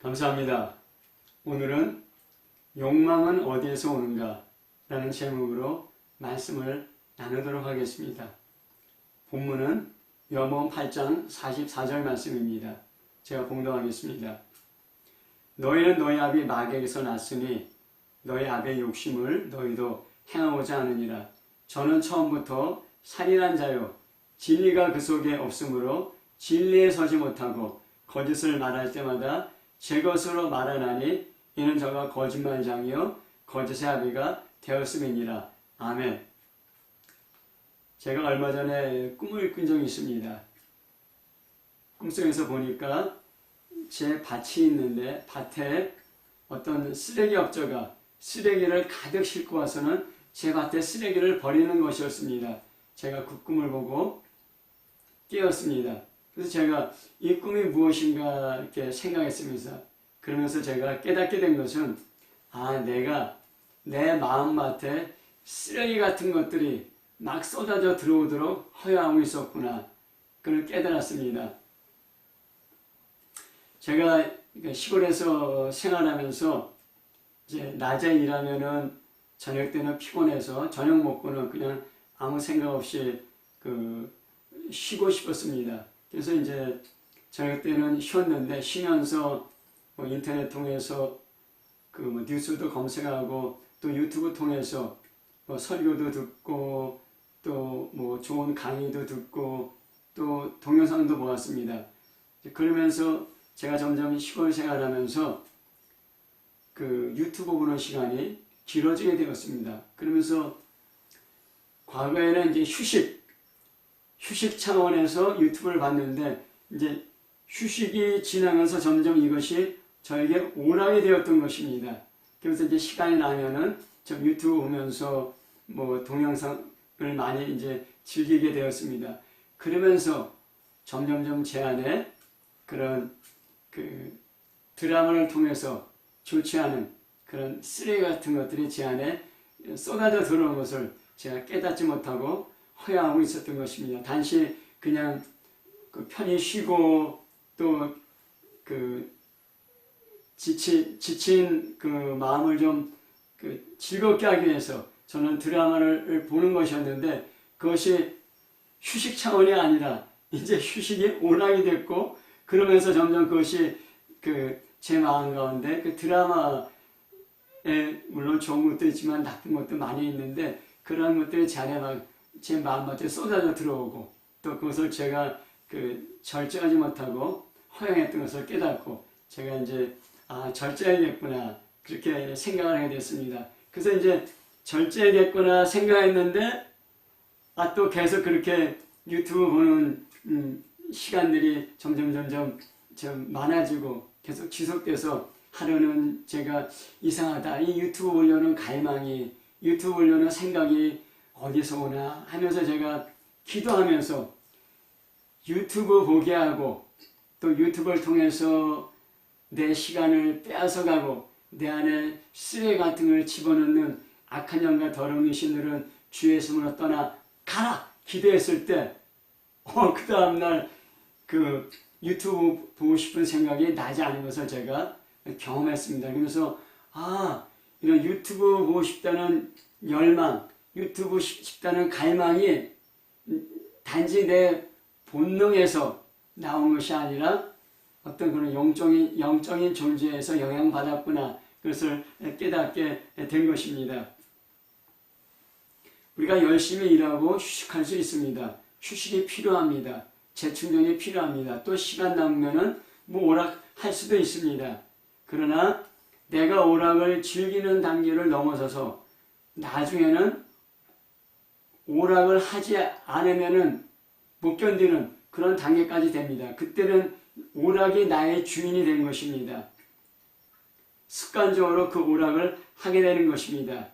감사합니다. 오늘은 욕망은 어디에서 오는가? 라는 제목으로 말씀을 나누도록 하겠습니다. 본문은 요한복음 8장 44절 말씀입니다. 제가 봉독하겠습니다. 너희는 너희 아비 마귀에게서 났으니 너희 아비의 욕심을 너희도 행하고자 하느니라. 저는 처음부터 살인한 자요 진리가 그 속에 없으므로 진리에 서지 못하고 거짓을 말할 때마다 제 것으로 말하나니 이는 저가 거짓말장이요 거짓의 아비가 되었음이니라. 아멘. 제가 얼마 전에 꿈을 꾼 적이 있습니다. 꿈속에서 보니까 제 밭이 있는데 밭에 어떤 쓰레기 업자가 쓰레기를 가득 싣고 와서는 제 밭에 쓰레기를 버리는 것이었습니다. 제가 그 꿈을 보고 깨었습니다. 그래서 제가 이 꿈이 무엇인가 이렇게 생각했으면서 그러면서 제가 깨닫게 된 것은 내가 내 마음밭에 쓰레기 같은 것들이 막 쏟아져 들어오도록 허용하고 있었구나. 그걸 깨달았습니다. 제가 시골에서 생활하면서 이제 낮에 일하면은 저녁 때는 피곤해서 저녁 먹고는 그냥 아무 생각 없이 쉬고 싶었습니다. 그래서 이제 저녁 때는 쉬었는데 쉬면서 인터넷 통해서 뉴스도 검색하고 또 유튜브 통해서 설교도 듣고 또 좋은 강의도 듣고 또 동영상도 보았습니다. 그러면서 제가 점점 시골 생활하면서 유튜브 보는 시간이 길어지게 되었습니다. 그러면서 과거에는 이제 휴식 차원에서 유튜브를 봤는데 이제 휴식이 지나면서 점점 이것이 저에게 오락이 되었던 것입니다. 그래서 이제 시간이 나면은 좀 유튜브 보면서 동영상을 많이 이제 즐기게 되었습니다. 그러면서 점점점 제 안에 그런 드라마를 통해서 좋지 않은 그런 쓰레기 같은 것들이 제 안에 쏟아져 들어오는 것을 제가 깨닫지 못하고 허용하고 있었던 것입니다. 단지 그냥 편히 쉬고 또 지친 마음을 좀 즐겁게 하기 위해서 저는 드라마를 보는 것이었는데 그것이 휴식 차원이 아니라 이제 휴식이 오락이 됐고 그러면서 점점 그것이 제 마음 가운데 드라마에 물론 좋은 것도 있지만 나쁜 것도 많이 있는데 그런 것들이 제 마음밭에 쏟아져 들어오고 또 그것을 제가 절제하지 못하고 허용했던 것을 깨닫고 제가 이제 절제해야겠구나 그렇게 생각을 하게 됐습니다. 그래서 이제 절제해야겠구나 생각했는데 또 계속 그렇게 유튜브 보는 시간들이 점점 좀 많아지고 계속 지속돼서 하루는 제가 이상하다 이 유튜브 보려는 갈망이 유튜브 보려는 생각이 어디서 오나 하면서 제가 기도하면서 유튜브 보게 하고 또 유튜브를 통해서 내 시간을 빼앗아가고 내 안에 쓰레기 같은 걸 집어넣는 악한 영과 더러운 신들은 주의 이름으로 떠나 가라 기도했을 때 그 다음날 유튜브 보고 싶은 생각이 나지 않은 것을 제가 경험했습니다. 그러면서 이런 유튜브 보고 싶다는 열망 유튜브 싶다는 갈망이 단지 내 본능에서 나온 것이 아니라 어떤 그런 영적인 존재에서 영향받았구나. 그것을 깨닫게 된 것입니다. 우리가 열심히 일하고 휴식할 수 있습니다. 휴식이 필요합니다. 재충전이 필요합니다. 또 시간 남으면은 오락할 수도 있습니다. 그러나 내가 오락을 즐기는 단계를 넘어서서 나중에는 오락을 하지 않으면은 못 견디는 그런 단계까지 됩니다. 그때는 오락이 나의 주인이 된 것입니다. 습관적으로 그 오락을 하게 되는 것입니다.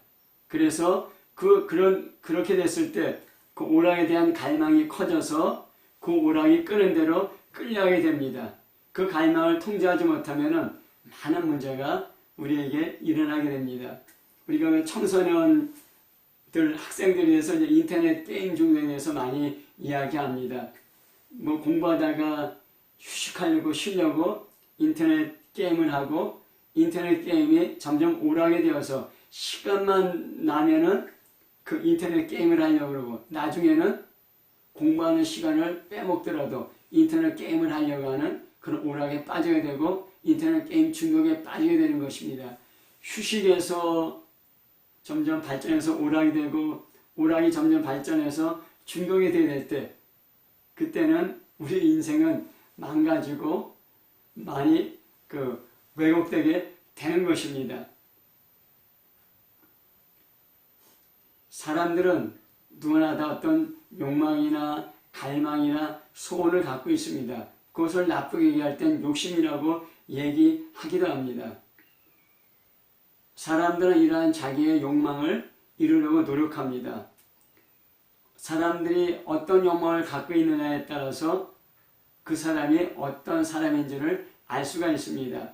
그래서 그렇게 됐을 때 그 오락에 대한 갈망이 커져서 그 오락이 끄는 대로 끌려가게 됩니다. 그 갈망을 통제하지 못하면은 많은 문제가 우리에게 일어나게 됩니다. 우리가 청소년들 학생들에 대해서 이제 인터넷 게임 중에 대해서 많이 이야기합니다. 공부하다가 휴식하려고 쉬려고 인터넷 게임을 하고 인터넷 게임이 점점 오락이 되어서 시간만 나면은 그 인터넷 게임을 하려고 그러고 나중에는 공부하는 시간을 빼먹더라도 인터넷 게임을 하려고 하는 그런 오락에 빠져야 되고 인터넷 게임 중독에 빠지게 되는 것입니다. 휴식에서 점점 발전해서 오락이 되고 오락이 점점 발전해서 중독이 될 때 그때는 우리 인생은 망가지고 많이 왜곡되게 되는 것입니다. 사람들은 누구나 다 어떤 욕망이나 갈망이나 소원을 갖고 있습니다. 그것을 나쁘게 얘기할 땐 욕심이라고 얘기하기도 합니다. 사람들은 이러한 자기의 욕망을 이루려고 노력합니다. 사람들이 어떤 욕망을 갖고 있느냐에 따라서 그 사람이 어떤 사람인지를 알 수가 있습니다.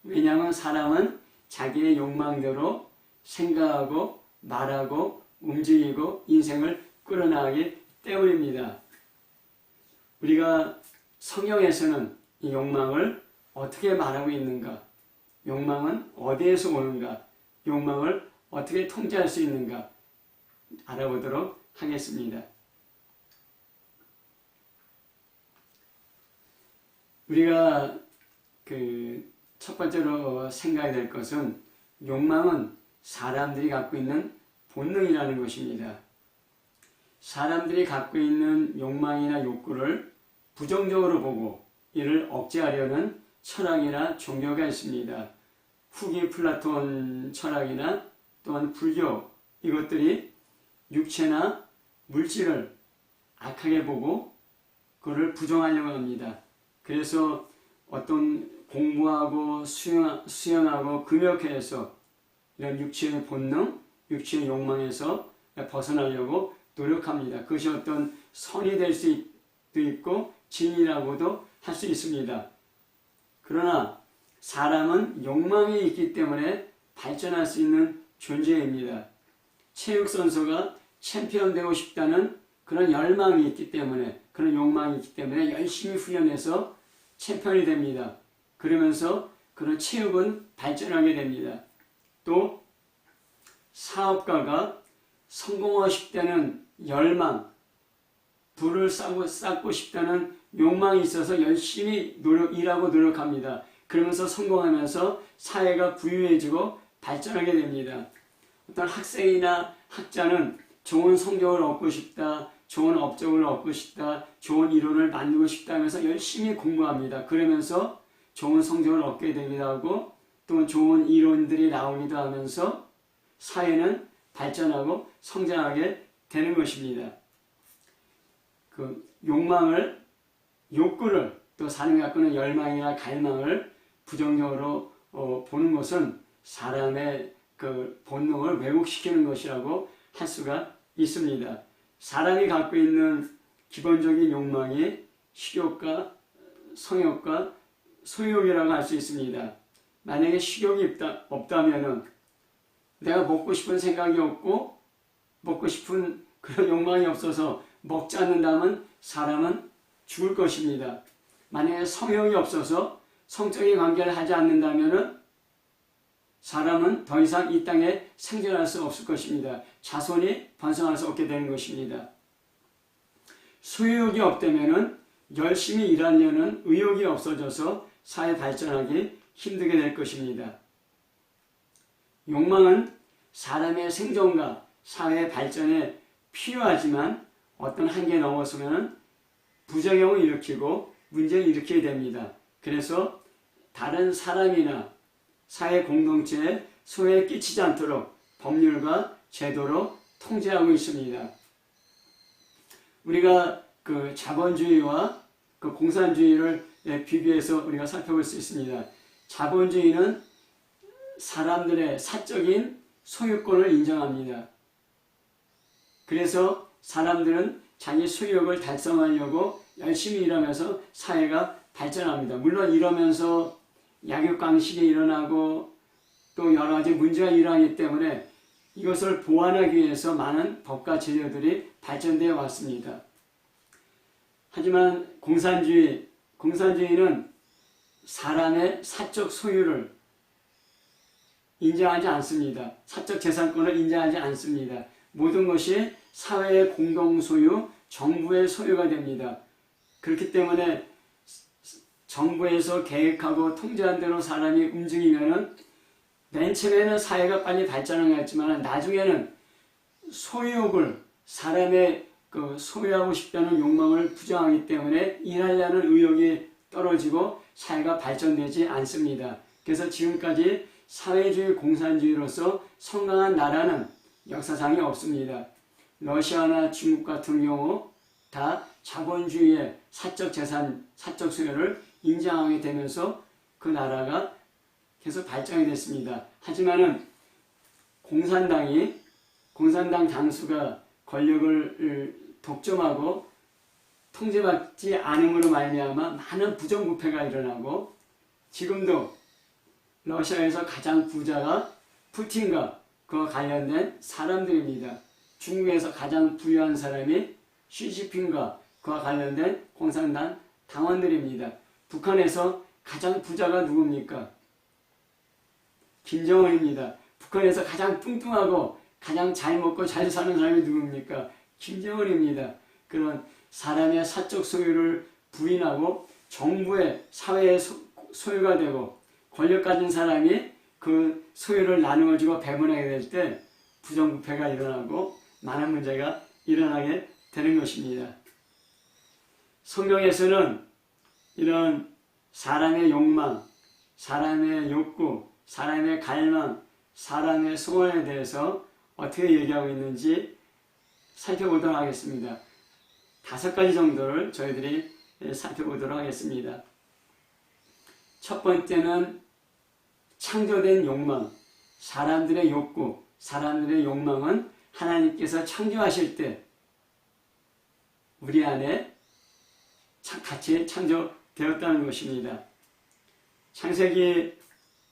왜냐하면 사람은 자기의 욕망대로 생각하고 말하고 움직이고 인생을 끌어나가기 때문입니다. 우리가 성경에서는 이 욕망을 어떻게 말하고 있는가? 욕망은 어디에서 오는가? 욕망을 어떻게 통제할 수 있는가? 알아보도록 하겠습니다. 우리가 첫 번째로 생각해야 될 것은 욕망은 사람들이 갖고 있는 본능이라는 것입니다. 사람들이 갖고 있는 욕망이나 욕구를 부정적으로 보고 이를 억제하려는 철학이나 종교가 있습니다. 후기 플라톤 철학이나 또한 불교 이것들이 육체나 물질을 악하게 보고 그를 부정하려고 합니다. 그래서 어떤 공부하고 수영하고 금욕해서 이런 육체의 본능, 육체의 욕망에서 벗어나려고 노력합니다. 그것이 어떤 선이 될 수도 있고 진리라고도 할 수 있습니다. 그러나 사람은 욕망이 있기 때문에 발전할 수 있는 존재입니다. 체육선수가 챔피언 되고 싶다는 그런 열망이 있기 때문에 그런 욕망이 있기 때문에 열심히 훈련해서 챔피언이 됩니다. 그러면서 그런 체육은 발전하게 됩니다. 또 사업가가 성공하고 싶다는 열망, 부를 쌓고 싶다는 욕망이 있어서 열심히 일하고 노력합니다. 그러면서 성공하면서 사회가 부유해지고 발전하게 됩니다. 어떤 학생이나 학자는 좋은 성적을 얻고 싶다, 좋은 업적을 얻고 싶다, 좋은 이론을 만들고 싶다 하면서 열심히 공부합니다. 그러면서 좋은 성적을 얻게 되기도 하고 또 좋은 이론들이 나오기도 하면서 사회는 발전하고 성장하게 되는 것입니다. 욕구를 또 사람이 갖고 있는 열망이나 갈망을 부정적으로 보는 것은 사람의 본능을 왜곡시키는 것이라고 할 수가 있습니다. 사람이 갖고 있는 기본적인 욕망이 식욕과 성욕과 소유욕이라고 할 수 있습니다. 만약에 식욕이 없다면은 내가 먹고 싶은 생각이 없고 먹고 싶은 그런 욕망이 없어서 먹지 않는다면 사람은 죽을 것입니다. 만약에 성욕이 없어서 성적인 관계를 하지 않는다면 사람은 더 이상 이 땅에 생존할 수 없을 것입니다. 자손이 번성할 수 없게 되는 것입니다. 소유욕이 없다면 열심히 일하려는 의욕이 없어져서 사회 발전하기 힘들게 될 것입니다. 욕망은 사람의 생존과 사회 발전에 필요하지만 어떤 한계에 넘어서면 부작용을 일으키고 문제를 일으키게 됩니다. 그래서 다른 사람이나 사회 공동체에 소외를 끼치지 않도록 법률과 제도로 통제하고 있습니다. 우리가 자본주의와 공산주의를 비교해서 우리가 살펴볼 수 있습니다. 자본주의는 사람들의 사적인 소유권을 인정합니다. 그래서 사람들은 자기 소유욕을 달성하려고 열심히 일하면서 사회가 발전합니다. 물론 이러면서 약육강식이 일어나고 또 여러 가지 문제가 일어나기 때문에 이것을 보완하기 위해서 많은 법과 제도들이 발전되어 왔습니다. 하지만 공산주의는 사람의 사적 소유를 인정하지 않습니다. 사적 재산권을 인정하지 않습니다. 모든 것이 사회의 공동 소유, 정부의 소유가 됩니다. 그렇기 때문에 정부에서 계획하고 통제한 대로 사람이 움직이면은 맨 처음에는 사회가 빨리 발전을 했지만 나중에는 소유욕을 사람의 그 소유하고 싶다는 욕망을 부정하기 때문에 일하려는 의욕이 떨어지고 사회가 발전되지 않습니다. 그래서 지금까지 사회주의 공산주의로서 성공한 나라는 역사상에 없습니다. 러시아나 중국 같은 경우 다 자본주의의 사적 재산, 사적 소유를 인정하게 되면서 그 나라가 계속 발전이 됐습니다. 하지만은 공산당 당수가 권력을 독점하고 통제받지 않음으로 말미암아 많은 부정부패가 일어나고 지금도 러시아에서 가장 부자가 푸틴과 그와 관련된 사람들입니다. 중국에서 가장 부유한 사람이 시진핑과 그와 관련된 공산당 당원들입니다. 북한에서 가장 부자가 누굽니까? 김정은입니다. 북한에서 가장 뚱뚱하고 가장 잘 먹고 잘 사는 사람이 누굽니까? 김정은입니다. 그런 사람의 사적 소유를 부인하고 정부의 사회의 소유가 되고 권력 가진 사람이 그 소유를 나누어 주고 배분하게 될 때 부정부패가 일어나고 많은 문제가 일어나게 되는 것입니다. 성경에서는 이런 사람의 욕망, 사람의 욕구, 사람의 갈망, 사람의 소원에 대해서 어떻게 얘기하고 있는지 살펴보도록 하겠습니다. 5가지 정도를 저희들이 살펴보도록 하겠습니다. 첫 번째는 창조된 욕망, 사람들의 욕구, 사람들의 욕망은 하나님께서 창조하실 때 우리 안에 같이 창조되었다는 것입니다. 창세기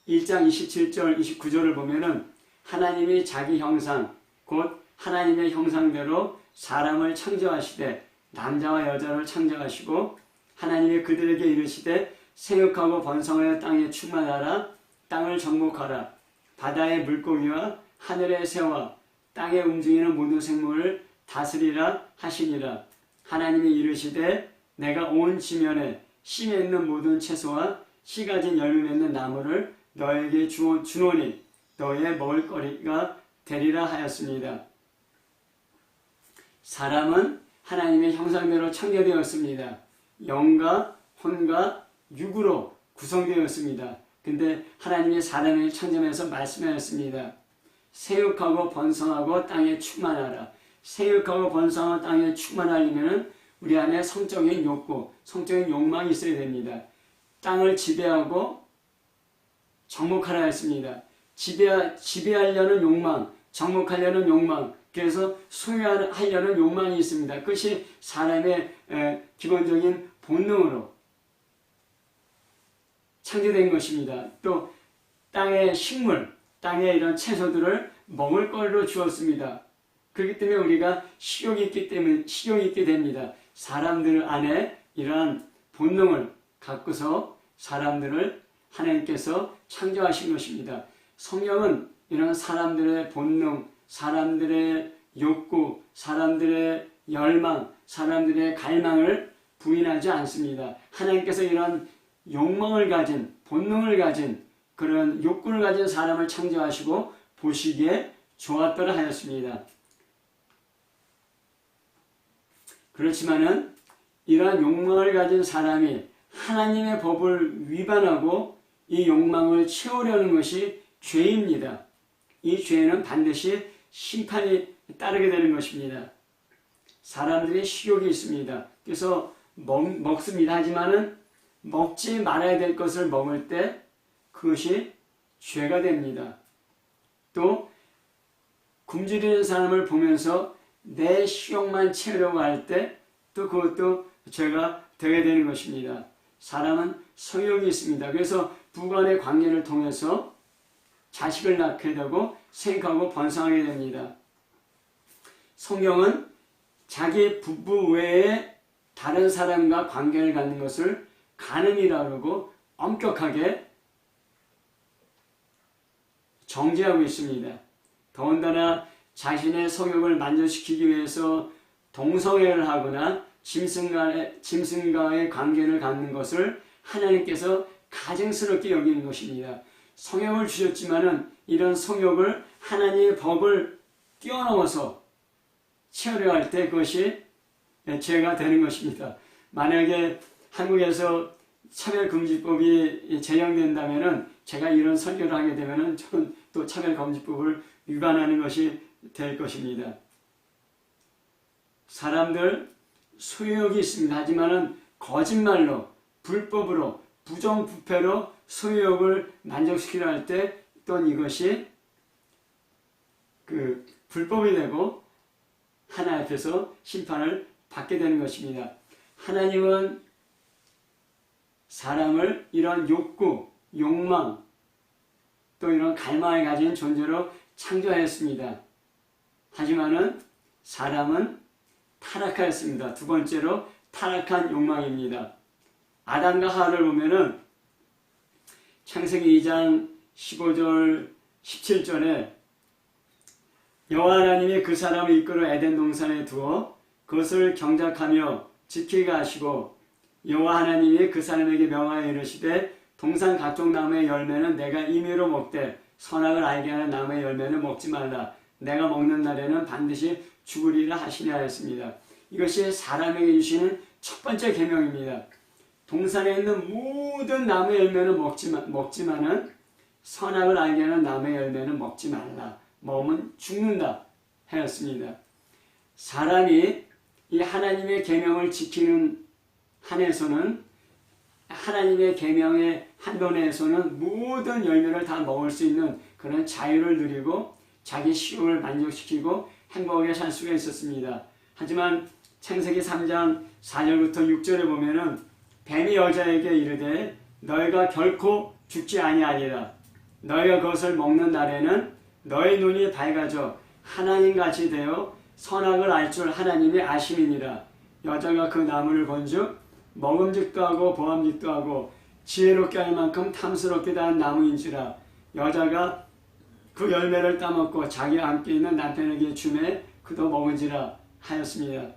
1장 27절, 29절을 보면은 하나님이 자기 형상, 곧 하나님의 형상대로 사람을 창조하시되 남자와 여자를 창조하시고 하나님이 그들에게 이르시되 생육하고 번성하여 땅에 충만하라 땅을 정복하라 바다의 물고기와 하늘의 새와 땅에 움직이는 모든 생물을 다스리라 하시니라. 하나님이 이르시되 내가 온 지면에 씨 맺는 모든 채소와 씨 가진 열매 맺는 나무를 너에게 주노니 너의 먹을거리가 되리라 하였습니다. 사람은 하나님의 형상대로 창조되었습니다. 영과 혼과 육으로 구성되었습니다. 근데 하나님이 사람을 창조해서 말씀하였습니다. 세육하고 번성하고 땅에 충만하라. 세육하고 번성하고 땅에 충만하려면 우리 안에 성적인 욕구, 성적인 욕망이 있어야 됩니다. 땅을 지배하고 정복하라 했습니다. 지배하려는 욕망, 정복하려는 욕망, 그래서 소유하려는 욕망이 있습니다. 그것이 사람의 기본적인 본능으로 창조된 것입니다. 또 땅의 식물, 땅의 이런 채소들을 먹을 거리로 주었습니다. 그렇기 때문에 우리가 식욕이 있게 됩니다. 사람들 안에 이러한 본능을 갖고서 사람들을 하나님께서 창조하신 것입니다. 성경은 이런 사람들의 본능, 사람들의 욕구, 사람들의 열망, 사람들의 갈망을 부인하지 않습니다. 하나님께서 이런 욕망을 가진, 본능을 가진, 그런 욕구를 가진 사람을 창조하시고 보시기에 좋았더라 하였습니다. 그렇지만은 이러한 욕망을 가진 사람이 하나님의 법을 위반하고 이 욕망을 채우려는 것이 죄입니다. 이 죄는 반드시 심판이 따르게 되는 것입니다. 사람들의 식욕이 있습니다. 그래서 먹습니다. 하지만은 먹지 말아야 될 것을 먹을 때 그것이 죄가 됩니다. 또 굶주리는 사람을 보면서 내 식욕만 채우려고 할 때 또 그것도 죄가 되게 되는 것입니다. 사람은 성욕이 있습니다. 그래서 부간의 관계를 통해서 자식을 낳게 되고 생육하고 번성하게 됩니다. 성경은 자기 부부 외에 다른 사람과 관계를 갖는 것을 간음이라고 그러고 엄격하게 정죄하고 있습니다. 더군다나 자신의 성욕을 만족시키기 위해서 동성애를 하거나 짐승과의 관계를 갖는 것을 하나님께서 가증스럽게 여기는 것입니다. 성욕을 주셨지만은 이런 성욕을 하나님의 법을 뛰어넘어서 채우려 할 때 그것이 죄가 되는 것입니다. 만약에 한국에서 차별금지법이 제정된다면은 제가 이런 설교를 하게 되면은 저는 또 차별금지법을 위반하는 것이 될 것입니다. 사람들 소유욕이 있습니다. 하지만은 거짓말로, 불법으로, 부정부패로 소유욕을 만족시키려 할 때 또한 이것이 불법이 되고 하나님 앞에서 심판을 받게 되는 것입니다. 하나님은 사람을 이런 욕구, 욕망, 또 이런 갈망을 가진 존재로 창조하였습니다. 하지만은 사람은 타락하였습니다. 두 번째로 타락한 욕망입니다. 아담과 하와를 보면은 창세기 2장 15절 17절에 여호와 하나님이 그 사람을 이끌어 에덴 동산에 두어 그것을 경작하며 지키게 하시고 여호와 하나님이 그 사람에게 명하여 이르시되 동산 각종 나무의 열매는 내가 임의로 먹되 선악을 알게 하는 나무의 열매는 먹지 말라. 내가 먹는 날에는 반드시 죽으리라 하시니 하였습니다. 이것이 사람에게 주시는 첫 번째 계명입니다. 동산에 있는 모든 나무의 열매는 먹지만은 선악을 알게 하는 나무의 열매는 먹지 말라. 먹으면 죽는다 하였습니다. 사람이 이 하나님의 계명을 지키는 한에서는 하나님의 계명의 한도 내에서는 모든 열매를 다 먹을 수 있는 그런 자유를 누리고 자기 식욕을 만족시키고 행복하게 살 수가 있었습니다. 하지만 창세기 3장 4절부터 6절에 보면은 뱀이 여자에게 이르되 너희가 결코 죽지 아니하리라. 너희가 그것을 먹는 날에는 너희 눈이 밝아져 하나님같이 되어 선악을 알 줄 하나님이 아심이니라. 여자가 그 나무를 본즉 먹음직도 하고 보암직도 하고 지혜롭게 할 만큼 탐스럽기도 한 나무인지라. 여자가 그 열매를 따먹고 자기와 함께 있는 남편에게 주매 그도 먹은지라 하였습니다.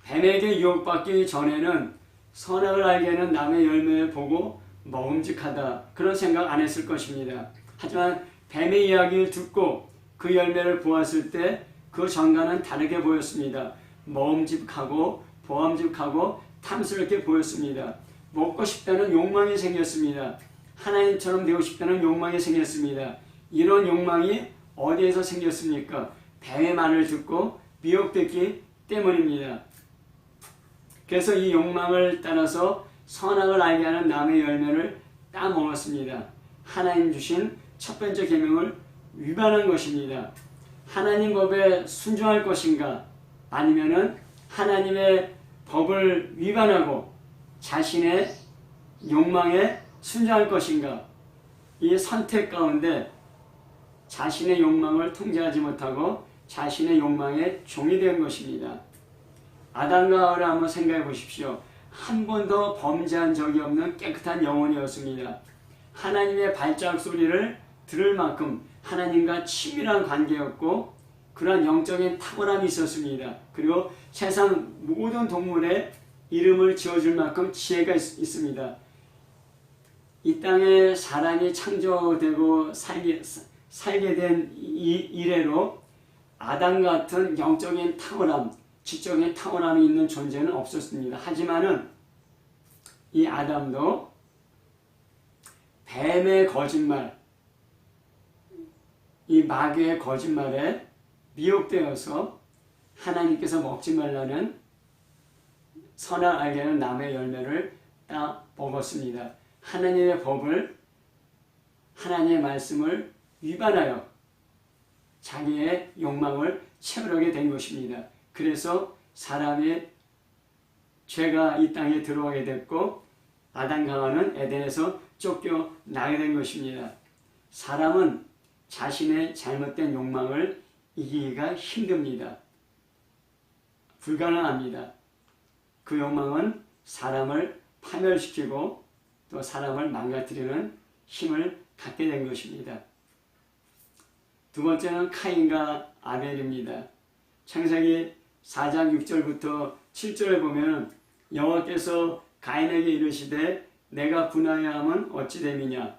뱀에게 유혹받기 전에는 선악을 알게 하는 남의 열매를 보고 먹음직하다 그런 생각 안 했을 것입니다. 하지만 뱀의 이야기를 듣고 그 열매를 보았을 때 그 전과는 다르게 보였습니다. 먹음직하고 보암직하고 탐스럽게 보였습니다. 먹고 싶다는 욕망이 생겼습니다. 하나님처럼 되고 싶다는 욕망이 생겼습니다. 이런 욕망이 어디에서 생겼습니까? 뱀의 말을 듣고 미혹됐기 때문입니다. 그래서 이 욕망을 따라서 선악을 알게 하는 남의 열매를 따먹었습니다. 하나님 주신 첫 번째 계명을 위반한 것입니다. 하나님 법에 순종할 것인가 아니면은 하나님의 법을 위반하고 자신의 욕망에 순종할 것인가 이 선택 가운데 자신의 욕망을 통제하지 못하고 자신의 욕망의 종이 된 것입니다. 아담과 하와를 한번 생각해 보십시오. 한 번도 범죄한 적이 없는 깨끗한 영혼이었습니다. 하나님의 발자국 소리를 들을 만큼 하나님과 친밀한 관계였고 그러한 영적인 탁월함이 있었습니다. 그리고 세상 모든 동물의 이름을 지어줄 만큼 지혜가 있습니다. 이 땅에 사람이 창조되고 살게 된 이래로 아담 같은 영적인 탁월함, 지적인 탁월함이 있는 존재는 없었습니다. 하지만은 이 아담도 뱀의 거짓말, 이 마귀의 거짓말에 미혹되어서 하나님께서 먹지 말라는 선악 알게 하는 나무의 열매를 따 먹었습니다. 하나님의 법을, 하나님의 말씀을 위반하여 자기의 욕망을 채우려게 된 것입니다. 그래서 사람의 죄가 이 땅에 들어오게 됐고 아담과 하와는 에덴에서 쫓겨나게 된 것입니다. 사람은 자신의 잘못된 욕망을 이기기가 힘듭니다. 불가능합니다. 그 욕망은 사람을 파멸시키고 또 사람을 망가뜨리는 힘을 갖게 된 것입니다. 두 번째는 카인과 아벨입니다. 창세기 4장 6절부터 7절에 보면 여호와께서 가인에게 이르시되 내가 분하여함은 어찌 됨이냐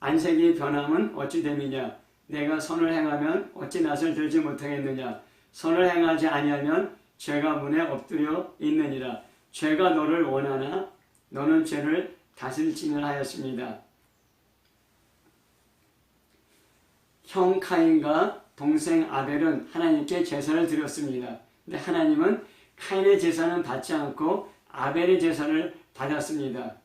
안색이 변함은 어찌 됨이냐 내가 선을 행하면 어찌 낯을 들지 못하겠느냐 선을 행하지 아니하면 죄가 문에 엎드려 있느니라 죄가 너를 원하나 너는 죄를 다스릴지는 하였습니다. 형 카인과 동생 아벨은 하나님께 제사를 드렸습니다. 근데 하나님은 카인의 제사는 받지 않고 아벨의 제사를 받았습니다.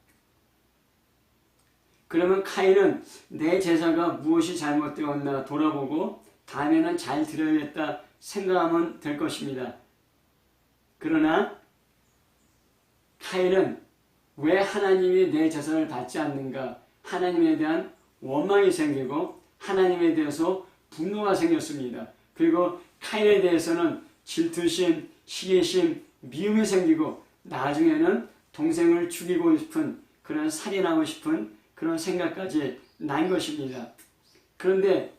그러면 카인은 내 제사가 무엇이 잘못되었나 돌아보고 다음에는 잘 드려야겠다 생각하면 될 것입니다. 그러나 카인은 왜 하나님이 내 제사를 받지 않는가 하나님에 대한 원망이 생기고 하나님에 대해서 분노가 생겼습니다. 그리고 카인에 대해서는 질투심, 시기심, 미움이 생기고 나중에는 동생을 죽이고 싶은 그런 살인하고 싶은 그런 생각까지 난 것입니다. 그런데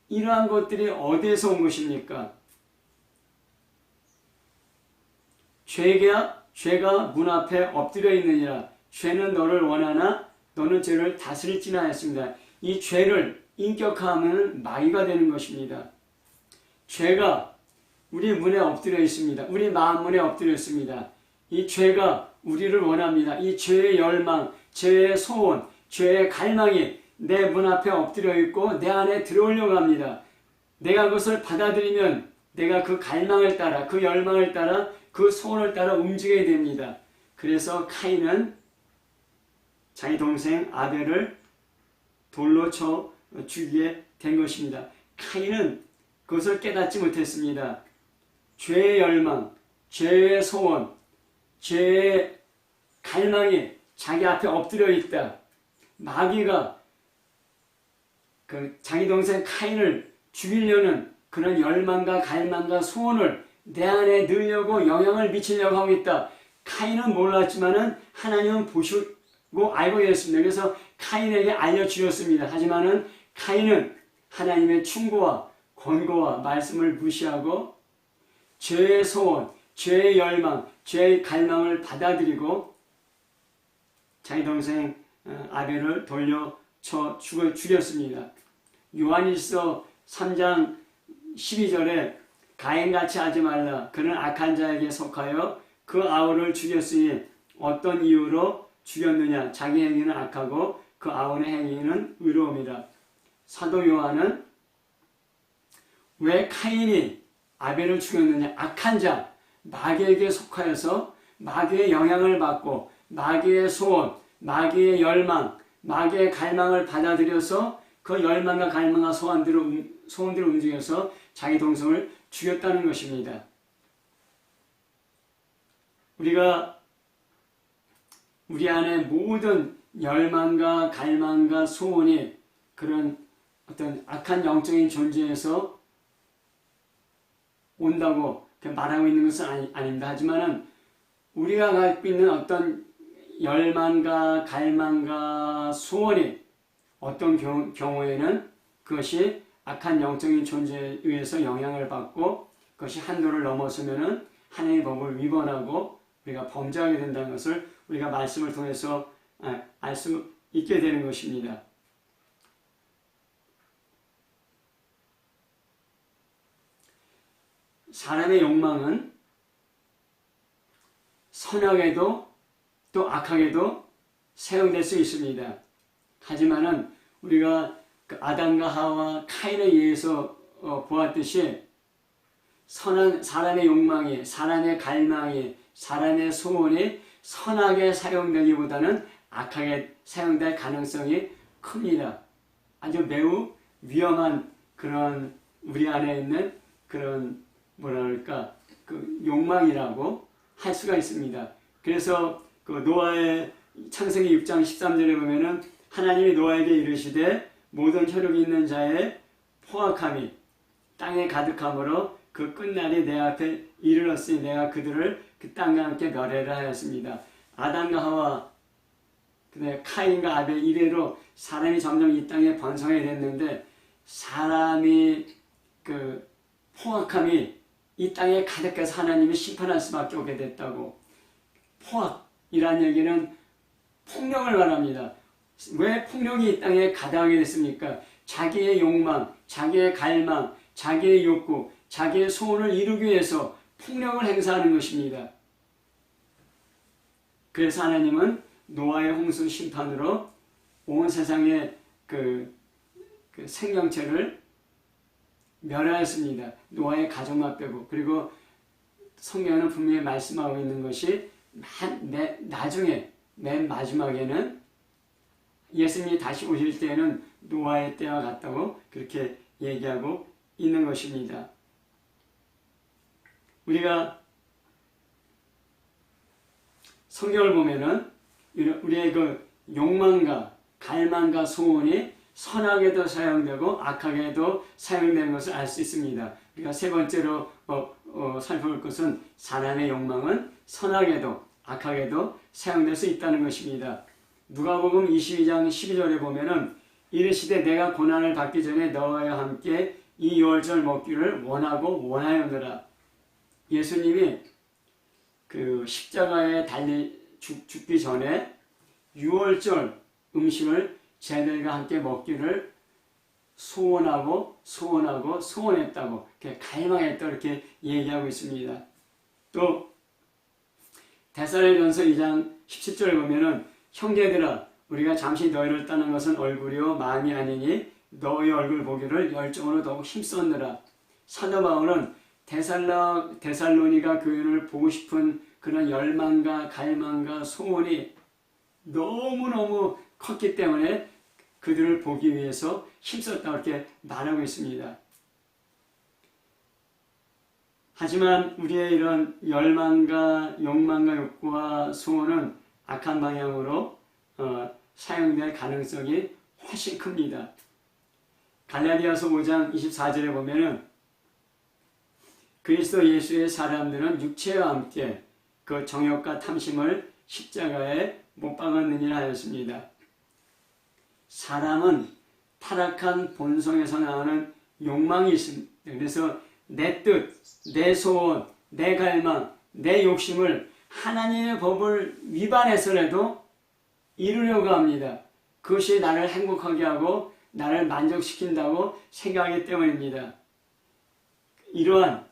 이러한 것들이 어디에서 온 것입니까? 죄가 문 앞에 엎드려 있느니라 죄는 너를 원하나 너는 죄를 다스릴지나 하였습니다. 이 죄를 인격화하면 마귀가 되는 것입니다. 죄가 우리 문에 엎드려 있습니다. 우리 마음 문에 엎드려 있습니다. 이 죄가 우리를 원합니다. 이 죄의 열망, 죄의 소원, 죄의 갈망이 내 문 앞에 엎드려 있고 내 안에 들어오려고 합니다. 내가 그것을 받아들이면 내가 그 갈망을 따라 그 열망을 따라 그 소원을 따라 움직여야 됩니다. 그래서 카인은 자기 동생 아벨을 돌로 쳐 죽이게 된 것입니다. 카인은 그것을 깨닫지 못했습니다. 죄의 열망, 죄의 소원, 죄의 갈망이 자기 앞에 엎드려 있다. 마귀가 자기 동생 카인을 죽이려는 그런 열망과 갈망과 소원을 내 안에 넣으려고 영향을 미치려고 하고 있다. 카인은 몰랐지만은 하나님은 보시고 알고 계셨습니다. 그래서 카인에게 알려주셨습니다. 하지만은 카인은 하나님의 충고와 권고와 말씀을 무시하고 죄의 소원, 죄의 열망, 죄의 갈망을 받아들이고 자기 동생 아벨을 돌려쳐 죽였습니다. 요한일서 3장 12절에 가인같이 하지 말라. 그는 악한 자에게 속하여 그 아우를 죽였으니 어떤 이유로 죽였느냐. 자기 행위는 악하고 그 아우의 행위는 의로움이라. 사도 요한은 왜 카인이 아벨을 죽였느냐. 악한 자, 마귀에게 속하여서 마귀의 영향을 받고 마귀의 소원, 마귀의 열망, 마귀의 갈망을 받아들여서 그 열망과 갈망과 소원들을 움직여서 자기 동생을 죽였다는 것입니다. 우리가 우리 안에 모든 열망과 갈망과 소원이 그런 어떤 악한 영적인 존재에서 온다고 말하고 있는 것은 아닙니다. 하지만 우리가 갖고 있는 어떤 열망과 갈망과 소원이 어떤 경우에는 그것이 악한 영적인 존재에 의해서 영향을 받고 그것이 한도를 넘어서면은 하나님의 법을 위반하고 우리가 범죄하게 된다는 것을 우리가 말씀을 통해서 알 수 있게 되는 것입니다. 사람의 욕망은 선하게도 또 악하게도 사용될 수 있습니다. 하지만은 우리가 아담과 하와 카인에 의해서 보았듯이 선한 사람의 욕망이, 사람의 갈망이, 사람의 소원이 선하게 사용되기보다는 악하게 사용될 가능성이 큽니다. 아주 매우 위험한 그런 우리 안에 있는 그런 뭐랄까 그 욕망이라고 할 수가 있습니다. 그래서 그 노아의 창세기 6장 13절에 보면은 하나님이 노아에게 이르시되 모든 혈육이 있는 자의 포악함이 땅에 가득함으로 그 끝날이 내 앞에 이르렀으니 내가 그들을 그 땅과 함께 멸하라 하였습니다. 아담과 하와 근데 카인과 아벨 이래로 사람이 점점 이 땅에 번성해 됐는데 사람이 그 포악함이 이 땅에 가득해서 하나님이 심판할 수밖에 없게 됐다고. 포악이란 얘기는 폭력을 말합니다. 왜 폭력이 이 땅에 가득하게 됐습니까? 자기의 욕망, 자기의 갈망, 자기의 욕구, 자기의 소원을 이루기 위해서 폭력을 행사하는 것입니다. 그래서 하나님은 노아의 홍수 심판으로 온 세상의 그 생명체를 멸하였습니다. 노아의 가족만 빼고. 그리고 성경은 분명히 말씀하고 있는 것이 나중에 맨 마지막에는 예수님이 다시 오실 때에는 노아의 때와 같다고 그렇게 얘기하고 있는 것입니다. 우리가 성경을 보면은 우리의 그 욕망과 갈망과 소원이 선하게도 사용되고 악하게도 사용되는 것을 알 수 있습니다. 우리가 세 번째로 살펴볼 것은 사람의 욕망은 선하게도 악하게도 사용될 수 있다는 것입니다. 누가복음 22장 12절에 보면은 이르시되 내가 고난을 받기 전에 너와 함께 이 유월절 먹기를 원하고 원하였느라. 예수님이 그 십자가에 죽기 전에 유월절 음식을 제들과 함께 먹기를 소원했다고 이렇게 갈망했다 이렇게 얘기하고 있습니다. 또 데살로니가전서 2장 17절에 보면은 형제들아 우리가 잠시 너희를 떠난 것은 얼굴이요 마음이 아니니 너희 얼굴 보기를 열정으로 더욱 힘썼느라. 사도 바울은 데살로니가 교회를 보고 싶은 그런 열망과 갈망과 소원이 너무너무 컸기 때문에 그들을 보기 위해서 힘썼다고 이렇게 말하고 있습니다. 하지만 우리의 이런 열망과 욕망과 욕구와 소원은 악한 방향으로 사용될 가능성이 훨씬 큽니다. 갈라디아서 5장 24절에 보면은 그리스도 예수의 사람들은 육체와 함께 그 정욕과 탐심을 십자가에 못 박았느니라 하였습니다. 사람은 타락한 본성에서 나오는 욕망이 있습니다. 그래서 내 뜻, 내 소원, 내 갈망, 내 욕심을 하나님의 법을 위반해서라도 이루려고 합니다. 그것이 나를 행복하게 하고 나를 만족시킨다고 생각하기 때문입니다. 이러한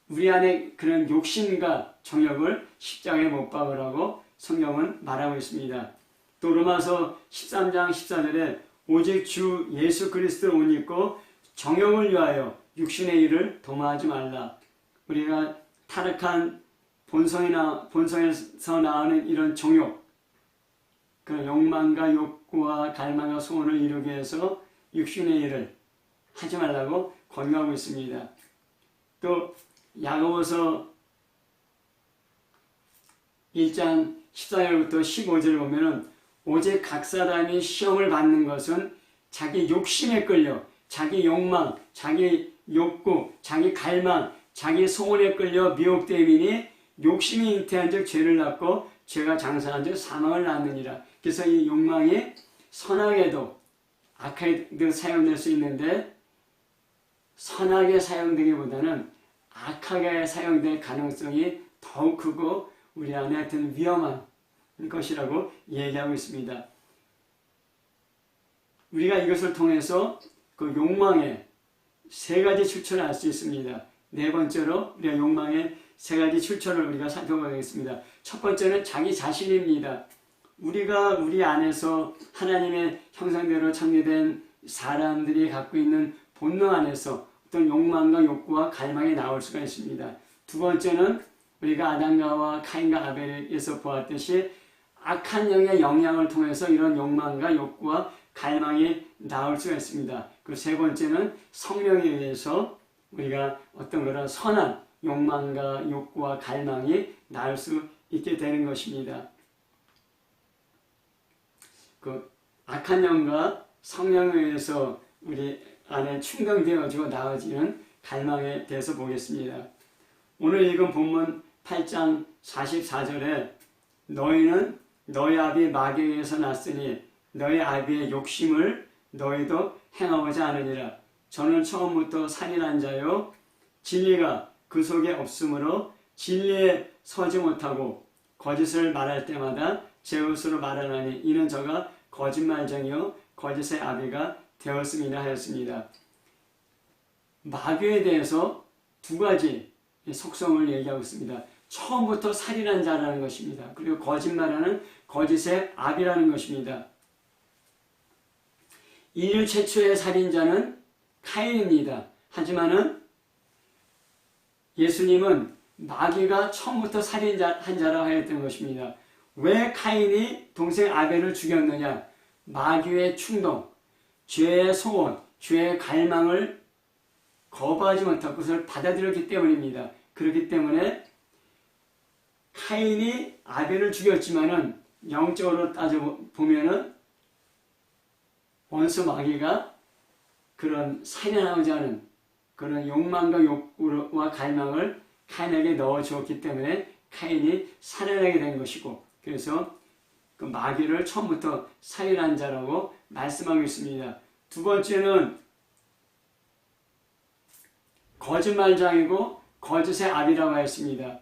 우리 안에 그런 욕심과 정욕을 십자가에 못 박으라고 성경은 말하고 있습니다. 또 로마서 13장 14절에 오직 주 예수 그리스도를 옷 입고 정욕을 위하여 육신의 일을 도모하지 말라. 우리가 타락한 본성에서 나오는 이런 정욕, 그 욕망과 욕구와 갈망과 소원을 이루기 위해서 육신의 일을 하지 말라고 권유하고 있습니다. 또 야고보서 1장 14절부터 15절을 보면은 오직 각 사람이 시험을 받는 것은 자기 욕심에 끌려 자기 욕망, 자기 욕구, 자기 갈망, 자기 소원에 끌려 미혹됨이니 욕심이 잉태한 즉 죄를 낳고 죄가 장사한 즉 사망을 낳느니라. 그래서 이 욕망이 선하게도 악하게도 사용될 수 있는데 선하게 사용되기보다는 악하게 사용될 가능성이 더욱 크고 우리 안에 하여튼 위험한 것이라고 얘기하고 있습니다. 우리가 이것을 통해서 그 욕망의 세 가지 출처를 알 수 있습니다. 네 번째로 우리가 욕망의 세 가지 출처를 우리가 살펴보겠습니다. 첫 번째는 자기 자신입니다. 우리가 우리 안에서 하나님의 형상대로 창조된 사람들이 갖고 있는 본능 안에서 어떤 욕망과 욕구와 갈망이 나올 수가 있습니다. 두 번째는 우리가 아담과 카인과 아벨에서 보았듯이 악한 영의 영향을 통해서 이런 욕망과 욕구와 갈망이 나올 수가 있습니다. 그리고 세 번째는 성령에 의해서 우리가 어떤 그런 선한 욕망과 욕구와 갈망이 나올 수 있게 되는 것입니다. 그 악한 영과 성령에 의해서 우리 안에 충동되어지고 나아지는 갈망에 대해서 보겠습니다. 오늘 읽은 본문 8장 44절에 너희는 너희 아비 마귀에게서 났으니 너희 아비의 욕심을 너희도 행하고자 하느니라. 저는 처음부터 살인한 자요 진리가 그 속에 없으므로 진리에 서지 못하고 거짓을 말할 때마다 제 것으로 말하나니 이는 저가 거짓말쟁이요 거짓의 아비가 되었음이라 하였습니다. 마귀에 대해서 두 가지 속성을 얘기하고 있습니다. 처음부터 살인한 자라는 것입니다. 그리고 거짓말하는 거짓의 아비라는 것입니다. 인류 최초의 살인자는 카인입니다. 하지만은 예수님은 마귀가 처음부터 살인한 자라고 하였던 것입니다. 왜 카인이 동생 아벨을 죽였느냐? 마귀의 충동, 죄의 소원, 죄의 갈망을 거부하지 못하고 그것을 받아들였기 때문입니다. 그렇기 때문에 카인이 아벨을 죽였지만은 영적으로 따져보면은 원수 마귀가 그런 살인하고자 하는 그런 욕망과 욕구와 갈망을 카인에게 넣어주었기 때문에 카인이 살인하게 된 것이고, 그래서 그 마귀를 처음부터 살인한 자라고 말씀하고 있습니다. 두 번째는 거짓말장이고 거짓의 아비라고 하였습니다.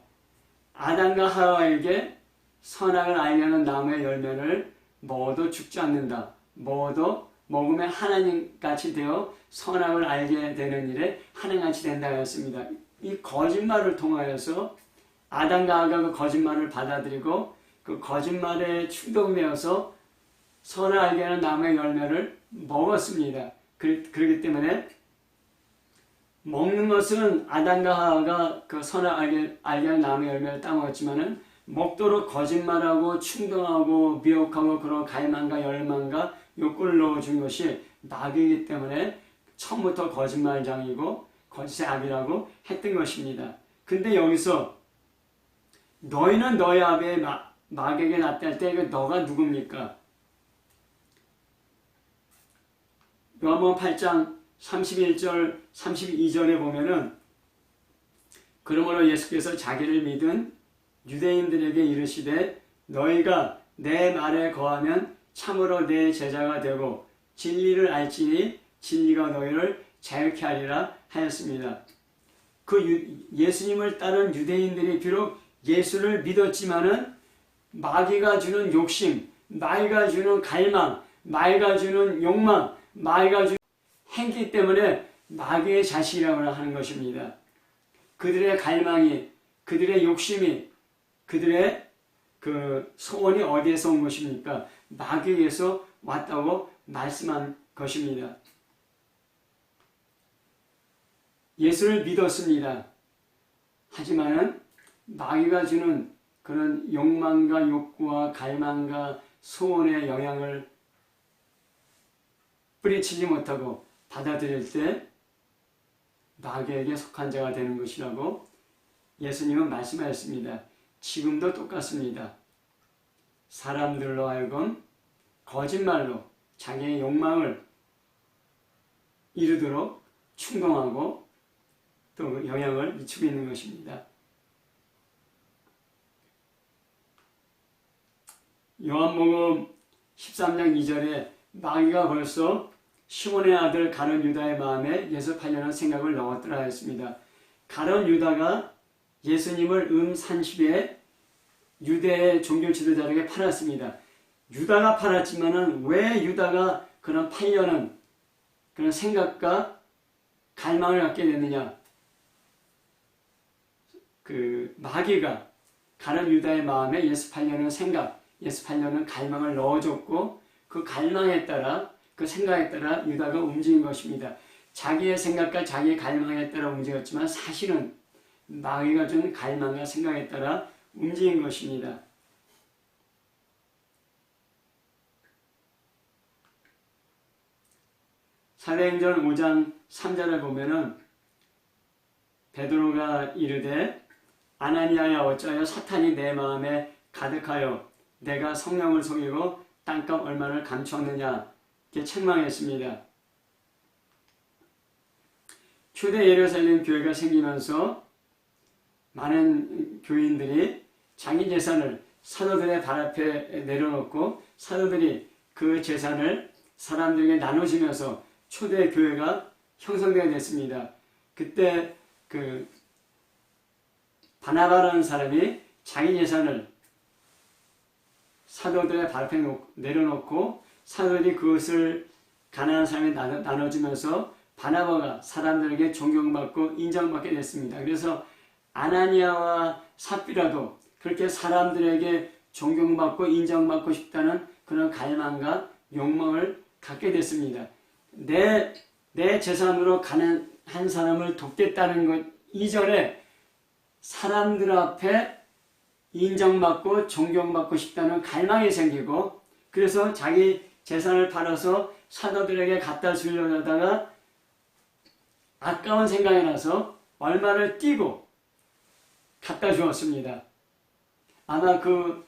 아담과 하와에게 선악을 알게 하는 나무의 열매를 먹어도 죽지 않는다. 먹어도 먹으면 하나님같이 되어 선악을 알게 되는 일에 하나님같이 된다 하였습니다. 이 거짓말을 통하여서 아담과 하와가 그 거짓말을 받아들이고 그 거짓말에 충동되어서 선을 알게 하는 나무의 열매를 먹었습니다. 그렇기 때문에 먹는 것은 아담과 하와가 그 선을 알게 하는 나무의 열매를 따먹었지만은 먹도록 거짓말하고 충동하고 미혹하고 그런 갈망과 열망과 욕구를 넣어준 것이 마귀이기 때문에 처음부터 거짓말장이고 거짓의 아비라고 했던 것입니다. 근데 여기서 너희는 너희 아비의 마귀에게 났다 할 때 너가 누굽니까? 요한복음 8장 31절 32절에 보면은 그러므로 예수께서 자기를 믿은 유대인들에게 이르시되 너희가 내 말에 거하면 참으로 내 제자가 되고 진리를 알지니 진리가 너희를 자유케 하리라 하였습니다. 그 예수님을 따른 유대인들이 비록 예수를 믿었지만은 마귀가 주는 욕심, 마귀가 주는 갈망, 마귀가 주는 욕망, 마귀가 주는 행기 때문에 마귀의 자식이라고 하는 것입니다. 그들의 갈망이, 그들의 욕심이, 그들의 그 소원이 어디에서 온 것입니까? 마귀에서 왔다고 말씀한 것입니다. 예수를 믿었습니다. 하지만은 마귀가 주는 그런 욕망과 욕구와 갈망과 소원의 영향을 뿌리치지 못하고 받아들일 때 마귀에게 속한 자가 되는 것이라고 예수님은 말씀하셨습니다. 지금도 똑같습니다. 사람들로 하여금 거짓말로 자기의 욕망을 이루도록 충동하고 또 영향을 미치고 있는 것입니다. 요한복음 13장 2절에 마귀가 벌써 시몬의 아들 가룟 유다의 마음에 예수 팔려는 생각을 넣었더라 했습니다. 가룟 유다가 예수님을 30에 유대의 종교 지도자에게 팔았습니다. 유다가 팔았지만은 왜 유다가 그런 팔려는 그런 생각과 갈망을 갖게 됐느냐? 그 마귀가 가룟 유다의 마음에 예수 팔려는 생각, 예수 팔려는 갈망을 넣어줬고 그 갈망에 따라 그 생각에 따라 유다가 움직인 것입니다. 자기의 생각과 자기의 갈망에 따라 움직였지만 사실은 마귀가 준 갈망과 생각에 따라 움직인 것입니다. 사도행전 5장 3절을 보면은 베드로가 이르되 아나니아야 어찌하여 사탄이 내 마음에 가득하여 내가 성령을 속이고 땅값 얼마를 감추었느냐 이렇게 책망했습니다. 초대 예루살렘 교회가 생기면서 많은 교인들이 자기 재산을 사도들의 발 앞에 내려놓고 사도들이 그 재산을 사람들에게 나눠주면서 초대 교회가 형성되게 됐습니다. 그때 그 바나바라는 사람이 자기 재산을 사도들의 발 앞에 내려놓고 사도들이 그것을 가난한 사람에 나눠주면서 바나바가 사람들에게 존경받고 인정받게 됐습니다. 그래서 아나니아와 삽비라도 그렇게 사람들에게 존경받고 인정받고 싶다는 그런 갈망과 욕망을 갖게 됐습니다. 내 재산으로 가난한 사람을 돕겠다는 것 이전에 사람들 앞에 인정받고 존경받고 싶다는 갈망이 생기고, 그래서 자기 재산을 팔아서 사도들에게 갖다 주려고 하다가 아까운 생각이 나서 얼마를 띄고 갖다 주었습니다. 아마 그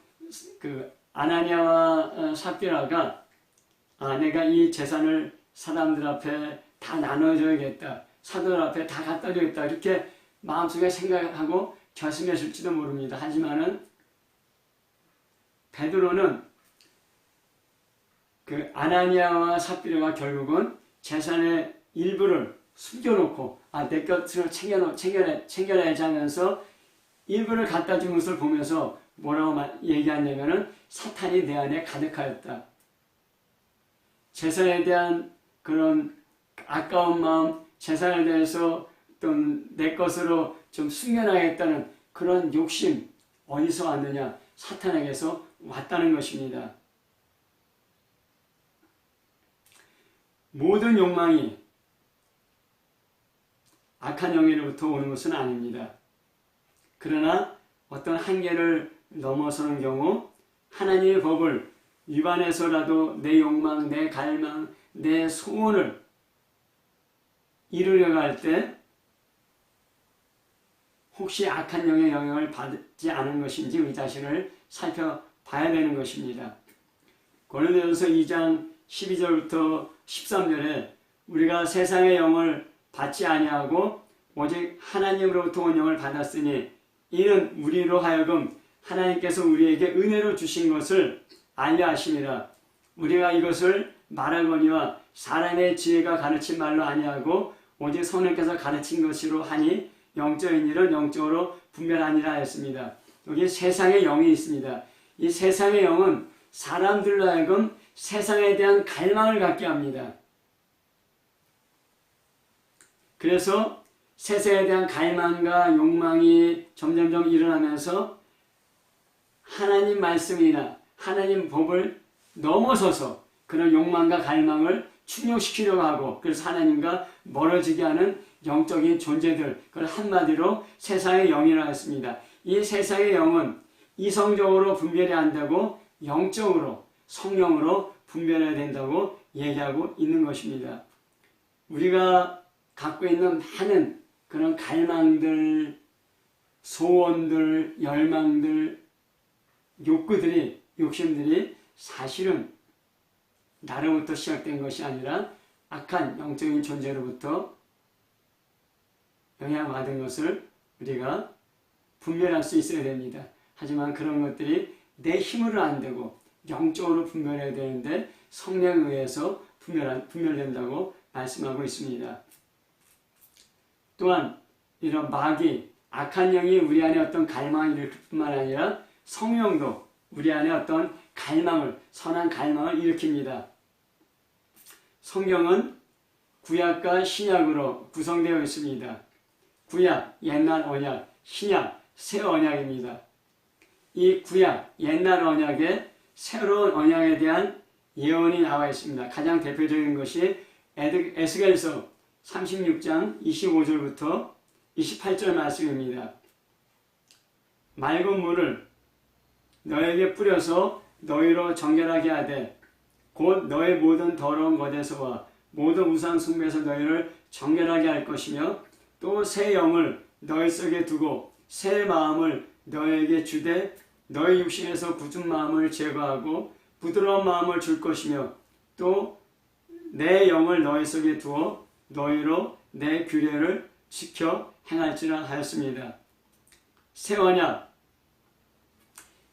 아나니아와 삽비라가 내가 이 재산을 사람들 앞에 다 나눠줘야겠다, 사도들 앞에 다 갖다 줘야겠다, 이렇게 마음속에 생각하고 결심했을지도 모릅니다. 하지만은 베드로는 그 아나니아와 삽비라가 결국은 재산의 일부를 숨겨놓고 내 것으로 챙겨내지 하면서 일부를 갖다 준 것을 보면서 뭐라고 얘기하냐면은 사탄이 내 안에 가득하였다. 재산에 대한 그런 아까운 마음, 재산에 대해서 또 내 것으로 좀 숨겨놔야겠다는 그런 욕심 어디서 왔느냐? 사탄에게서 왔다는 것입니다. 모든 욕망이 악한 영예로부터 오는 것은 아닙니다. 그러나 어떤 한계를 넘어서는 경우 하나님의 법을 위반해서라도 내 욕망, 내 갈망, 내 소원을 이루려고 할 때 혹시 악한 영의 영향을 받지 않은 것인지 우리 자신을 살펴봐야 되는 것입니다. 고린도전서 2장 12절부터 13절에 우리가 세상의 영을 받지 아니하고 오직 하나님으로부터 온 영을 받았으니 이는 우리로 하여금 하나님께서 우리에게 은혜로 주신 것을 알려 하심이라. 우리가 이것을 말하거니와 사람의 지혜가 가르친 말로 아니하고 오직 성령께서 가르친 것으로 하니 영적인 일은 영적으로 분별하니라 하였습니다. 여기 세상의 영이 있습니다. 이 세상의 영은 사람들로 하여금 세상에 대한 갈망을 갖게 합니다. 그래서 세상에 대한 갈망과 욕망이 점점점 일어나면서 하나님 말씀이나 하나님 법을 넘어서서 그런 욕망과 갈망을 충족시키려고 하고, 그래서 하나님과 멀어지게 하는 영적인 존재들, 그걸 한마디로 세상의 영이라고 했습니다. 이 세상의 영은 이성적으로 분별이 안 되고 영적으로, 성령으로 분별해야 된다고 얘기하고 있는 것입니다. 우리가 갖고 있는 많은 그런 갈망들, 소원들, 열망들, 욕심들이 사실은 나로부터 시작된 것이 아니라 악한 영적인 존재로부터 영향받은 것을 우리가 분별할 수 있어야 됩니다. 하지만 그런 것들이 내 힘으로 안 되고 영적으로 분별해야 되는데 성령에 의해서 분별된다고 말씀하고 있습니다. 또한 이런 마귀, 악한 영이 우리 안에 어떤 갈망을 일으킬 뿐만 아니라 성령도 우리 안에 어떤 갈망을, 선한 갈망을 일으킵니다. 성경은 구약과 신약으로 구성되어 있습니다. 구약, 옛날 언약, 신약, 새 언약입니다. 이 구약, 옛날 언약에 새로운 언약에 대한 예언이 나와 있습니다. 가장 대표적인 것이 에스겔서 36장 25절부터 28절 말씀입니다. 맑은 물을 너에게 뿌려서 너희로 정결하게 하되 곧 너의 모든 더러운 것에서와 모든 우상 숭배에서 너희를 정결하게 할 것이며 또 새 영을 너희 속에 두고 새 마음을 너에게 주되 너희 육신에서 굳은 마음을 제거하고 부드러운 마음을 줄 것이며 또 내 영을 너희 속에 두어 너희로 내 규례를 지켜 행할지라 하였습니다. 새 언약,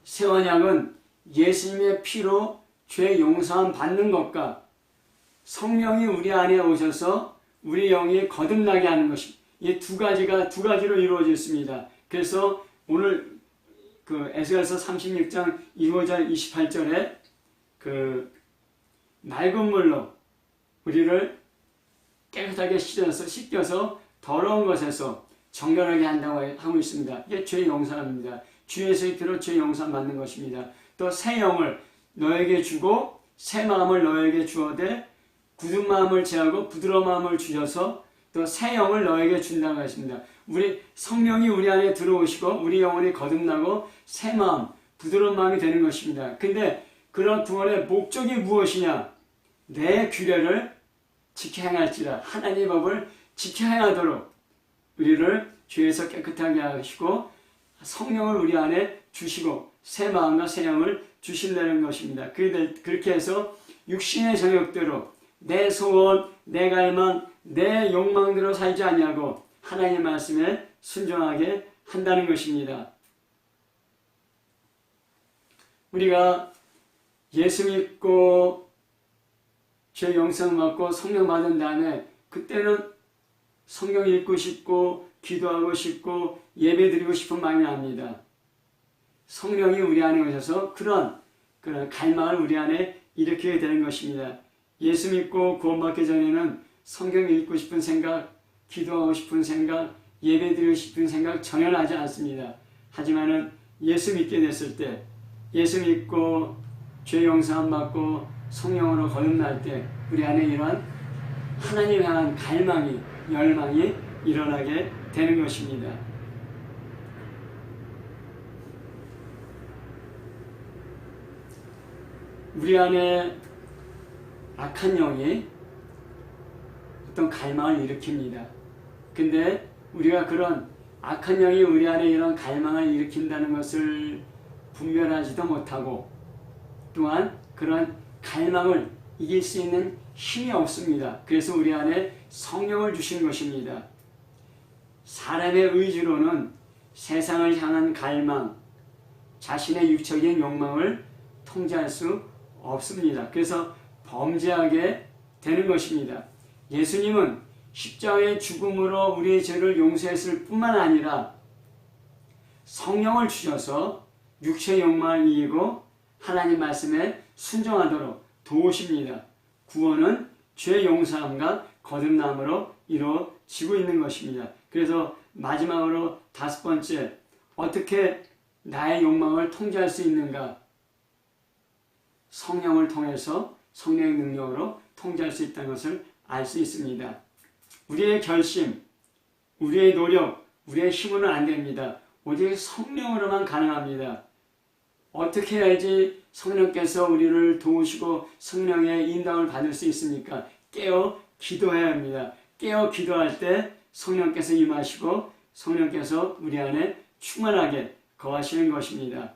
새 언약은 예수님의 피로 죄 용서함 받는 것과 성령이 우리 안에 오셔서 우리 영이 거듭나게 하는 것입니다. 이 두 가지로 이루어져 있습니다. 그래서 오늘 그 에스겔서 36장 25절 28절에 그 맑은 물로 우리를 깨끗하게 씻겨서 더러운 것에서 정결하게 한다고 하고 있습니다. 이게 죄 용서합니다. 주 예수의 피로 죄 용서 받는 것입니다. 또 새 영을 너에게 주고 새 마음을 너에게 주어되 굳은 마음을 제하고 부드러운 마음을 주셔서 또 새 영을 너에게 준다고 했습니다. 우리 성령이 우리 안에 들어오시고 우리 영혼이 거듭나고 새 마음, 부드러운 마음이 되는 것입니다. 근데 그런 구원의 목적이 무엇이냐? 내 규례를 지켜 행할지라, 하나님의 법을 지켜 행하도록 우리를 죄에서 깨끗하게 하시고 성령을 우리 안에 주시고 새 마음과 새 영을 주신다는 것입니다. 그렇게 해서 육신의 정욕대로 내 소원, 내 갈망, 내 욕망대로 살지 아니하고 하나님의 말씀에 순종하게 한다는 것입니다. 우리가 예수 믿고 죄 용서 받고 성령 받은 다음에 그때는 성경 읽고 싶고 기도하고 싶고 예배 드리고 싶은 마음이 납니다. 성령이 우리 안에 오셔서 그런 갈망을 우리 안에 일으키게 되는 것입니다. 예수 믿고 구원받기 전에는 성경 읽고 싶은 생각, 기도하고 싶은 생각, 예배 드리고 싶은 생각 전혀 나지 않습니다. 하지만은 예수 믿게 됐을 때, 예수 믿고 죄 용서함 받고 성령으로 거듭날 때 우리 안에 이러한 하나님 향한 갈망이, 열망이 일어나게 되는 것입니다. 우리 안에 악한 영이 어떤 갈망을 일으킵니다. 근데 우리가 그런 악한 영이 우리 안에 이런 갈망을 일으킨다는 것을 분별하지도 못하고 또한 그런 갈망을 이길 수 있는 힘이 없습니다. 그래서 우리 안에 성령을 주신 것입니다. 사람의 의지로는 세상을 향한 갈망, 자신의 육적인 욕망을 통제할 수 없습니다. 그래서 범죄하게 되는 것입니다. 예수님은 십자가의 죽음으로 우리의 죄를 용서했을 뿐만 아니라 성령을 주셔서 육체의 욕망을 이기고 하나님 말씀에 순종하도록 도우십니다. 구원은 죄 용서함과 거듭남으로 이루어지고 있는 것입니다. 그래서 마지막으로 5번째, 어떻게 나의 욕망을 통제할 수 있는가? 성령을 통해서 성령의 능력으로 통제할 수 있다는 것을 알 수 있습니다. 우리의 결심, 우리의 노력, 우리의 힘으로는 안 됩니다. 오직 성령으로만 가능합니다. 어떻게 해야지 성령께서 우리를 도우시고 성령의 인도함을 받을 수 있습니까? 깨어 기도해야 합니다. 깨어 기도할 때 성령께서 임하시고 성령께서 우리 안에 충만하게 거하시는 것입니다.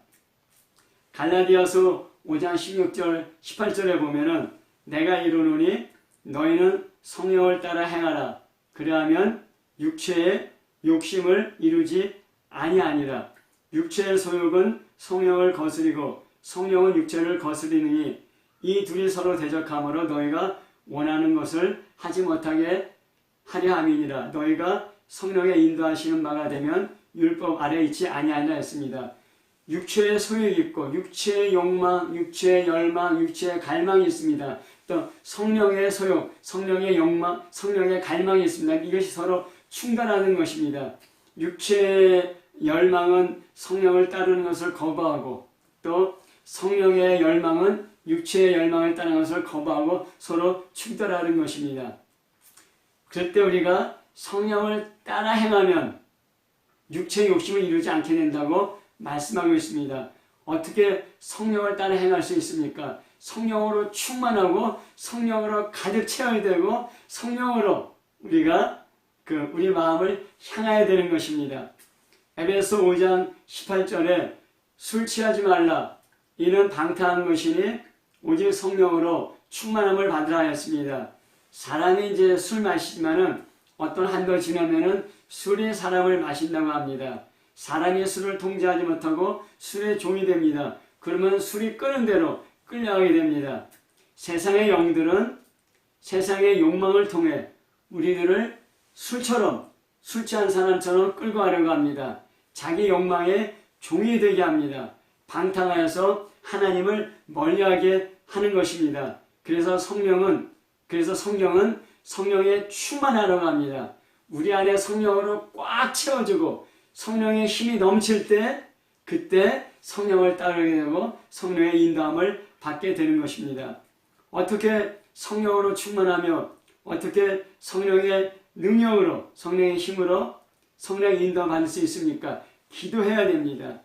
갈라디아서 5장 16절 18절에 보면은 내가 이르노니 너희는 성령을 따라 행하라. 그리하면 육체의 욕심을 이루지 아니하니라. 육체의 소욕은 성령을 거스리고 성령은 육체를 거스리느니 이 둘이 서로 대적함으로 너희가 원하는 것을 하지 못하게 하려 함이니라. 너희가 성령의 인도하시는 바가 되면 율법 아래에 있지 아니하리라 했습니다. 육체의 소욕이 있고 육체의 욕망, 육체의 열망, 육체의 갈망이 있습니다. 또 성령의 소욕, 성령의 욕망, 성령의 갈망이 있습니다. 이것이 서로 충돌하는 것입니다. 육체의 열망은 성령을 따르는 것을 거부하고 또 성령의 열망은 육체의 열망을 따르는 것을 거부하고 서로 충돌하는 것입니다. 그럴 때 우리가 성령을 따라 행하면 육체의 욕심을 이루지 않게 된다고 말씀하고 있습니다. 어떻게 성령을 따라 행할 수 있습니까? 성령으로 충만하고 성령으로 가득 채워야 되고 성령으로 우리가 우리 마음을 향해야 되는 것입니다. 에베소 5장 18절에 술 취하지 말라. 이는 방탕한 것이니 오직 성령으로 충만함을 받으라 하였습니다. 사람이 이제 술 마시지만은 어떤 한도 지나면은 술이 사람을 마신다고 합니다. 사람이 술을 통제하지 못하고 술의 종이 됩니다. 그러면 술이 끄는 대로 끌려가게 됩니다. 세상의 영들은 세상의 욕망을 통해 우리들을 술처럼, 술 취한 사람처럼 끌고 가려고 합니다. 자기 욕망의 종이 되게 합니다. 방탕하여서 하나님을 멀리하게 하는 것입니다. 그래서 성령은 성령에 충만하려고 합니다. 우리 안에 성령으로 꽉 채워주고 성령의 힘이 넘칠 때 그때 성령을 따르게 되고 성령의 인도함을 받게 되는 것입니다. 어떻게 성령으로 충만하며 어떻게 성령의 능력으로 성령의 힘으로 성령의 인도함을 받을 수 있습니까? 기도해야 됩니다.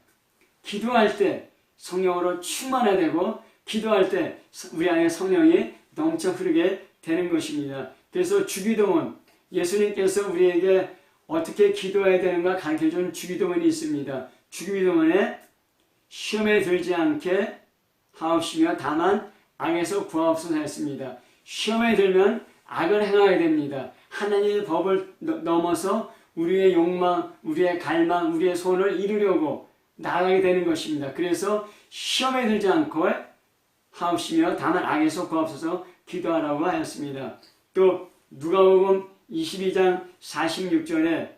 기도할 때 성령으로 충만해야 되고 기도할 때 우리 안에 성령이 넘쳐 흐르게 되는 것입니다. 그래서 주기도문, 예수님께서 우리에게 어떻게 기도해야 되는가 가르쳐준 주기도문이 있습니다. 주기도문에 시험에 들지 않게 하옵시며 다만 악에서 구하옵소서 했습니다. 시험에 들면 악을 행하게 됩니다. 하나님의 법을 넘어서 우리의 욕망, 우리의 갈망, 우리의 소원을 이루려고 나아가게 되는 것입니다. 그래서 시험에 들지 않고 하옵시며 다만 악에서 구하옵소서 기도하라고 하였습니다. 또 누가복음 22장 46절에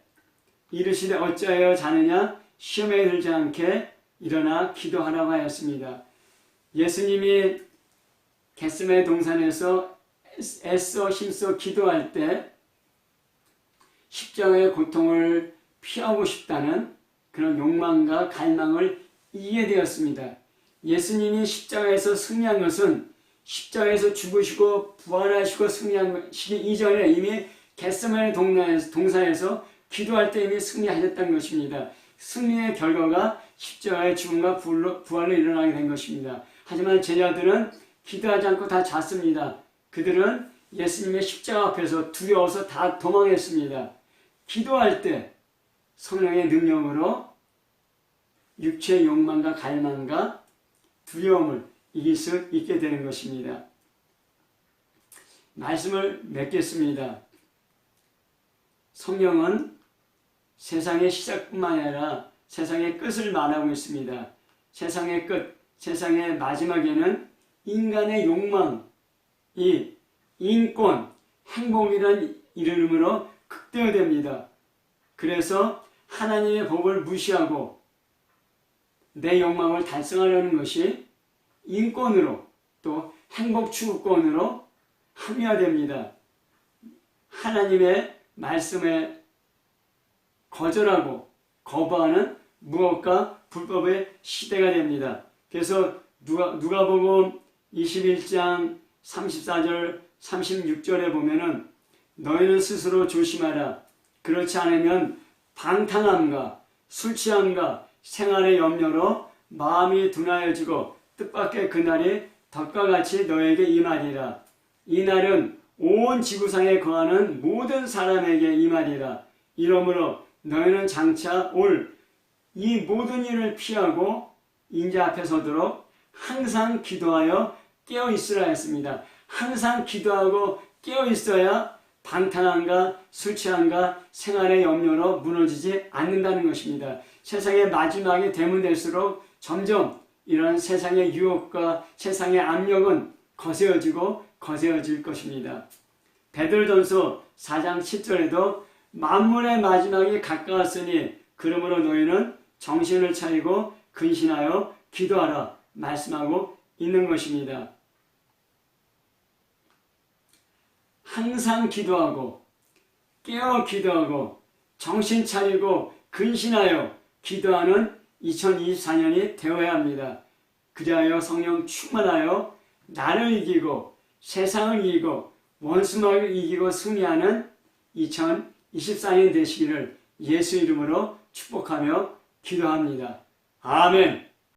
이르시되 어찌하여 자느냐 시험에 들지 않게 일어나 기도하라고 하였습니다. 예수님이 겟세마네 동산에서 애써 힘써 기도할 때 십자가의 고통을 피하고 싶다는 그런 욕망과 갈망을 이기게 되었습니다. 예수님이 십자가에서 승리한 것은 십자가에서 죽으시고 부활하시고 승리하시기 이전에 이미 겟세마네 동산에서 기도할 때 이미 승리하셨다는 것입니다. 승리의 결과가 십자가의 죽음과 부활로 일어나게 된 것입니다. 하지만 제자들은 기도하지 않고 다 잤습니다. 그들은 예수님의 십자가 앞에서 두려워서 다 도망했습니다. 기도할 때 성령의 능력으로 육체의 욕망과 갈망과 두려움을 이길 수 있게 되는 것입니다. 말씀을 맺겠습니다. 성령은 세상의 시작뿐만 아니라 세상의 끝을 말하고 있습니다. 세상의 끝, 세상의 마지막에는 인간의 욕망이 인권, 행복이라는 이름으로 극대화됩니다. 그래서 하나님의 법을 무시하고 내 욕망을 달성하려는 것이 인권으로 또 행복 추구권으로 합리화됩니다. 하나님의 말씀에 거절하고 거부하는 무엇과 불법의 시대가 됩니다. 그래서 누가복음 21장 34절 36절에 보면은 너희는 스스로 조심하라. 그렇지 않으면 방탕함과 술 취함과 생활의 염려로 마음이 둔하여지고 뜻밖의 그날이 덫과 같이 너에게 임하리라. 이 날은 온 지구상에 거하는 모든 사람에게 임하리라. 이러므로 너희는 장차 올 이 모든 일을 피하고 인자 앞에 서도록 항상 기도하여 깨어 있으라 했습니다. 항상 기도하고 깨어 있어야 방탕함과 술 취함과 생활의 염려로 무너지지 않는다는 것입니다. 세상의 마지막이 되면 될수록 점점 이런 세상의 유혹과 세상의 압력은 거세어지고 거세어질 것입니다. 베드로전서 4장 7절에도 만물의 마지막이 가까웠으니 그러므로 너희는 정신을 차리고 근신하여 기도하라 말씀하고 있는 것입니다. 항상 기도하고 깨어 기도하고 정신 차리고 근신하여 기도하는 2024년이 되어야 합니다. 그리하여 성령 충만하여 나를 이기고 세상을 이기고 원수마귀를 이기고 승리하는 2024년 되시기를 예수 이름으로 축복하며 기도합니다. 아멘.